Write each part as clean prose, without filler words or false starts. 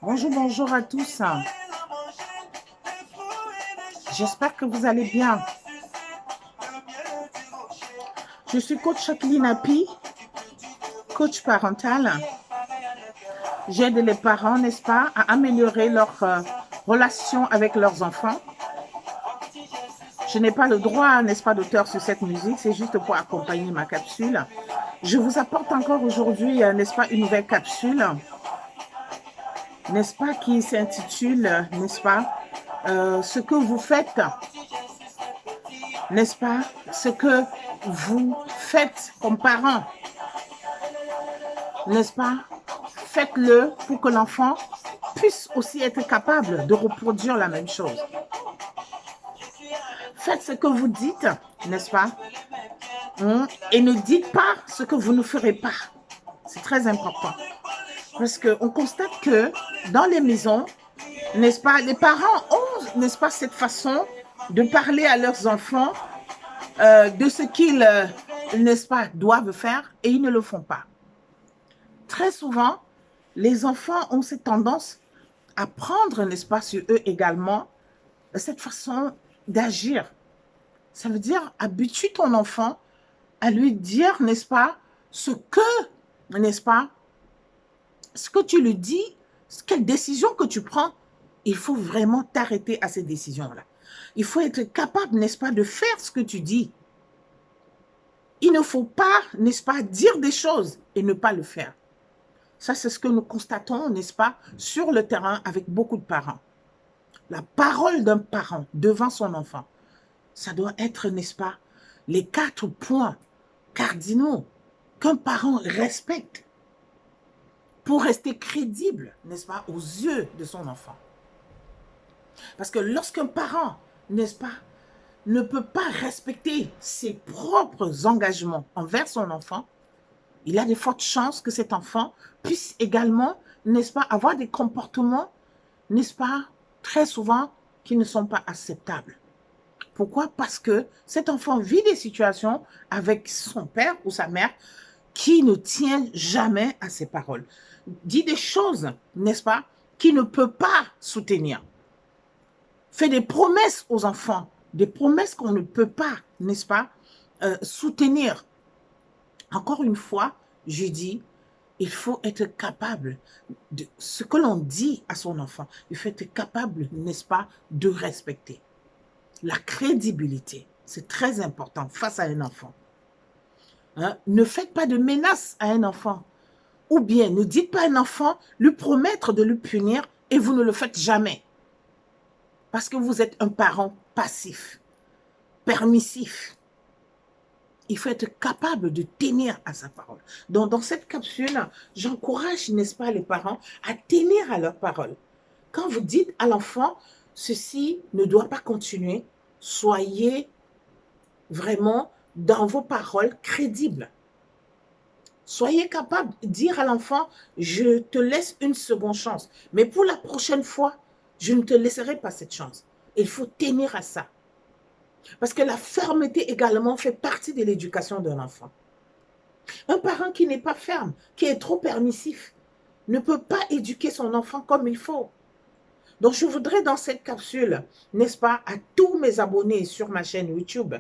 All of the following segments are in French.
Bonjour, bonjour à tous. J'espère que vous allez bien. Je suis coach Jacqueline Api, coach parental. J'aide les parents, n'est-ce pas, à améliorer leur relation avec leurs enfants. Je n'ai pas le droit, n'est-ce pas, d'auteur sur cette musique, c'est juste pour accompagner ma capsule. Je vous apporte encore aujourd'hui, n'est-ce pas, une nouvelle capsule, n'est-ce pas, qui s'intitule, n'est-ce pas, ce que vous faites, n'est-ce pas, ce que vous faites comme parents, n'est-ce pas, faites-le pour que l'enfant puisse aussi être capable de reproduire la même chose. Faites ce que vous dites, n'est-ce pas, et ne dites pas ce que vous ne ferez pas. C'est très important. Parce qu'on constate que dans les maisons, n'est-ce pas, les parents ont, n'est-ce pas, cette façon de parler à leurs enfants de ce qu'ils, n'est-ce pas, doivent faire et ils ne le font pas. Très souvent, les enfants ont cette tendance à prendre, n'est-ce pas, sur eux également, cette façon d'agir. Ça veut dire, habitue ton enfant à lui dire, n'est-ce pas, ce que, n'est-ce pas, ce que tu lui dis, quelle décision que tu prends, il faut vraiment t'arrêter à ces décisions-là. Il faut être capable, n'est-ce pas, de faire ce que tu dis. Il ne faut pas, n'est-ce pas, dire des choses et ne pas le faire. Ça, c'est ce que nous constatons, n'est-ce pas, sur le terrain avec beaucoup de parents. La parole d'un parent devant son enfant, ça doit être, n'est-ce pas, les 4 points cardinaux qu'un parent respecte pour rester crédible, n'est-ce pas, aux yeux de son enfant. Parce que lorsqu'un parent, n'est-ce pas, ne peut pas respecter ses propres engagements envers son enfant, il a de fortes chances que cet enfant puisse également, n'est-ce pas, avoir des comportements, n'est-ce pas, très souvent, qui ne sont pas acceptables. Pourquoi? Parce que cet enfant vit des situations avec son père ou sa mère qui ne tient jamais à ses paroles. Dit des choses, n'est-ce pas, qu'il ne peut pas soutenir. Fait des promesses aux enfants, des promesses qu'on ne peut pas, n'est-ce pas, soutenir. Encore une fois, je dis, il faut être capable de ce que l'on dit à son enfant. Il faut être capable, n'est-ce pas, de respecter. La crédibilité, c'est très important face à un enfant. Ne faites pas de menaces à un enfant. Ou bien, ne dites pas à un enfant, lui promettre de lui punir et vous ne le faites jamais. Parce que vous êtes un parent passif, permissif. Il faut être capable de tenir à sa parole. Donc, dans cette capsule, j'encourage, n'est-ce pas, les parents à tenir à leur parole. Quand vous dites à l'enfant, ceci ne doit pas continuer, soyez vraiment dans vos paroles crédibles. Soyez capable de dire à l'enfant, je te laisse une seconde chance. Mais pour la prochaine fois, je ne te laisserai pas cette chance. Il faut tenir à ça. Parce que la fermeté également fait partie de l'éducation d'un enfant. Un parent qui n'est pas ferme, qui est trop permissif, ne peut pas éduquer son enfant comme il faut. Donc, je voudrais dans cette capsule, n'est-ce pas, à tous mes abonnés sur ma chaîne YouTube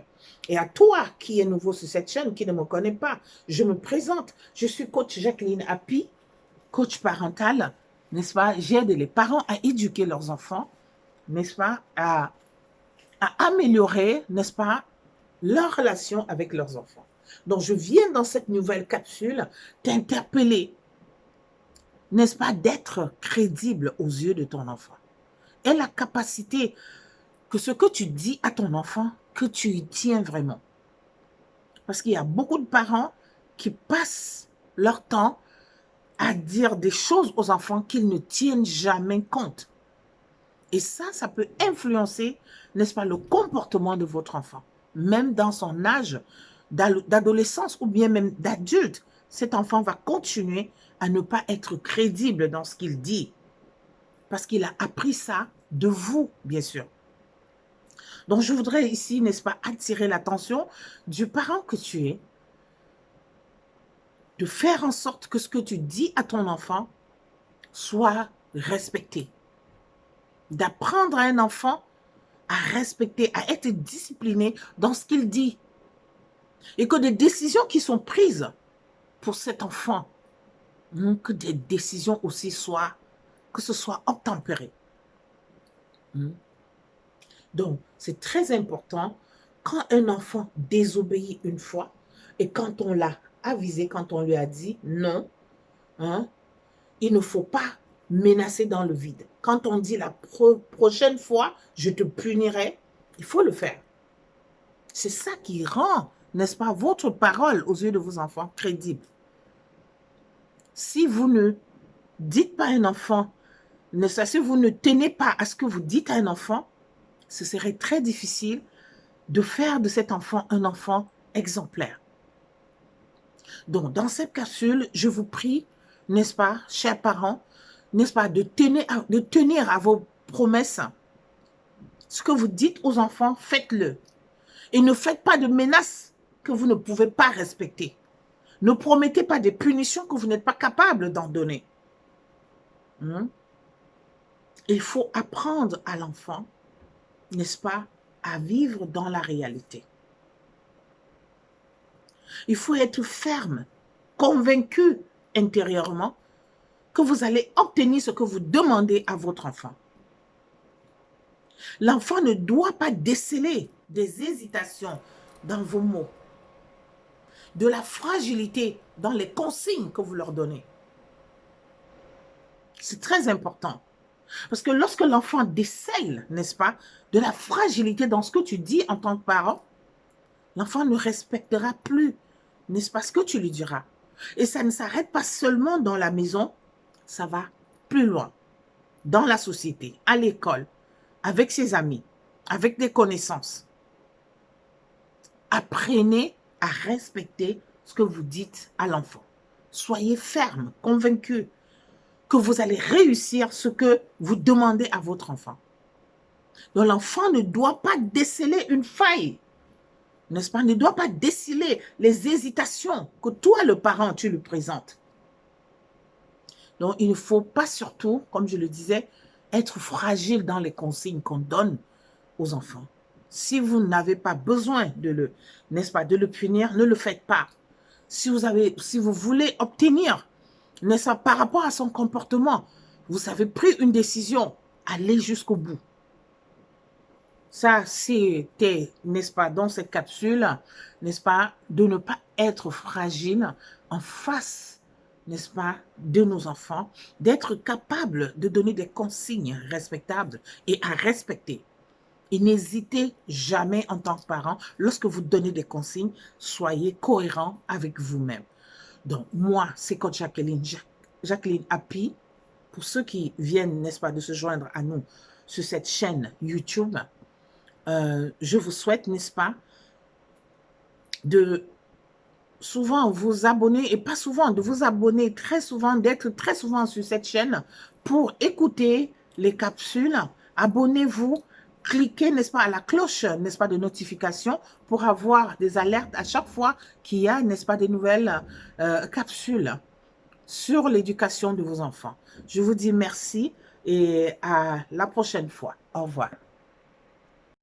et à toi qui es nouveau sur cette chaîne, qui ne me connaît pas, je me présente. Je suis coach Jacqueline Api, coach parental, n'est-ce pas. J'aide les parents à éduquer leurs enfants, n'est-ce pas, à améliorer, n'est-ce pas, leur relation avec leurs enfants. Donc, je viens dans cette nouvelle capsule t'interpeller, n'est-ce pas, d'être crédible aux yeux de ton enfant. Et la capacité que ce que tu dis à ton enfant, que tu y tiens vraiment. Parce qu'il y a beaucoup de parents qui passent leur temps à dire des choses aux enfants qu'ils ne tiennent jamais compte. Et ça peut influencer, n'est-ce pas, le comportement de votre enfant. Même dans son âge d'adolescence ou bien même d'adulte, cet enfant va continuer à ne pas être crédible dans ce qu'il dit. Parce qu'il a appris ça de vous, bien sûr. Donc, je voudrais ici, n'est-ce pas, attirer l'attention du parent que tu es, de faire en sorte que ce que tu dis à ton enfant soit respecté. D'apprendre à un enfant à respecter, à être discipliné dans ce qu'il dit. Et que des décisions qui sont prises pour cet enfant, que des décisions aussi soient, que ce soit obtempéré. Donc, c'est très important quand un enfant désobéit une fois et quand on l'a avisé, quand on lui a dit non, il ne faut pas menacer dans le vide. Quand on dit la prochaine fois, je te punirai, il faut le faire. C'est ça qui rend, n'est-ce pas, votre parole aux yeux de vos enfants crédible. Si vous ne dites pas à un enfant, si vous ne tenez pas à ce que vous dites à un enfant, ce serait très difficile de faire de cet enfant un enfant exemplaire. Donc, dans cette capsule, je vous prie, n'est-ce pas, chers parents, n'est-ce pas, de tenir à vos promesses. Ce que vous dites aux enfants, faites-le. Et ne faites pas de menaces que vous ne pouvez pas respecter. Ne promettez pas des punitions que vous n'êtes pas capable d'en donner. Il faut apprendre à l'enfant, n'est-ce pas, à vivre dans la réalité. Il faut être ferme, convaincu intérieurement que vous allez obtenir ce que vous demandez à votre enfant. L'enfant ne doit pas déceler des hésitations dans vos mots, de la fragilité dans les consignes que vous leur donnez. C'est très important. Parce que lorsque l'enfant décèle, n'est-ce pas, de la fragilité dans ce que tu dis en tant que parent, l'enfant ne respectera plus, n'est-ce pas, ce que tu lui diras. Et ça ne s'arrête pas seulement dans la maison, ça va plus loin. Dans la société, à l'école, avec ses amis, avec des connaissances. Apprenez à respecter ce que vous dites à l'enfant. Soyez ferme, convaincu que vous allez réussir ce que vous demandez à votre enfant. Donc l'enfant ne doit pas déceler une faille, n'est-ce pas? Ne doit pas déceler les hésitations que toi, le parent, tu lui présentes. Donc il ne faut pas surtout, comme je le disais, être fragile dans les consignes qu'on donne aux enfants. Si vous n'avez pas besoin de le, n'est-ce pas, de le punir, ne le faites pas. Si vous voulez obtenir, n'est-ce pas, par rapport à son comportement, vous avez pris une décision, allez jusqu'au bout. Ça, c'était, n'est-ce pas, dans cette capsule, n'est-ce pas, de ne pas être fragile en face, n'est-ce pas, de nos enfants, d'être capable de donner des consignes respectables et à respecter. Et n'hésitez jamais en tant que parent, lorsque vous donnez des consignes, soyez cohérent avec vous-même. Donc, moi, c'est coach Jacqueline Happy. Pour ceux qui viennent, n'est-ce pas, de se joindre à nous sur cette chaîne YouTube, je vous souhaite, n'est-ce pas, de souvent vous abonner, et pas souvent, de vous abonner très souvent, d'être très souvent sur cette chaîne pour écouter les capsules. Abonnez-vous, cliquez, n'est-ce pas, à la cloche, n'est-ce pas, de notification pour avoir des alertes à chaque fois qu'il y a, n'est-ce pas, des nouvelles capsules sur l'éducation de vos enfants. Je vous dis merci et à la prochaine fois. Au revoir.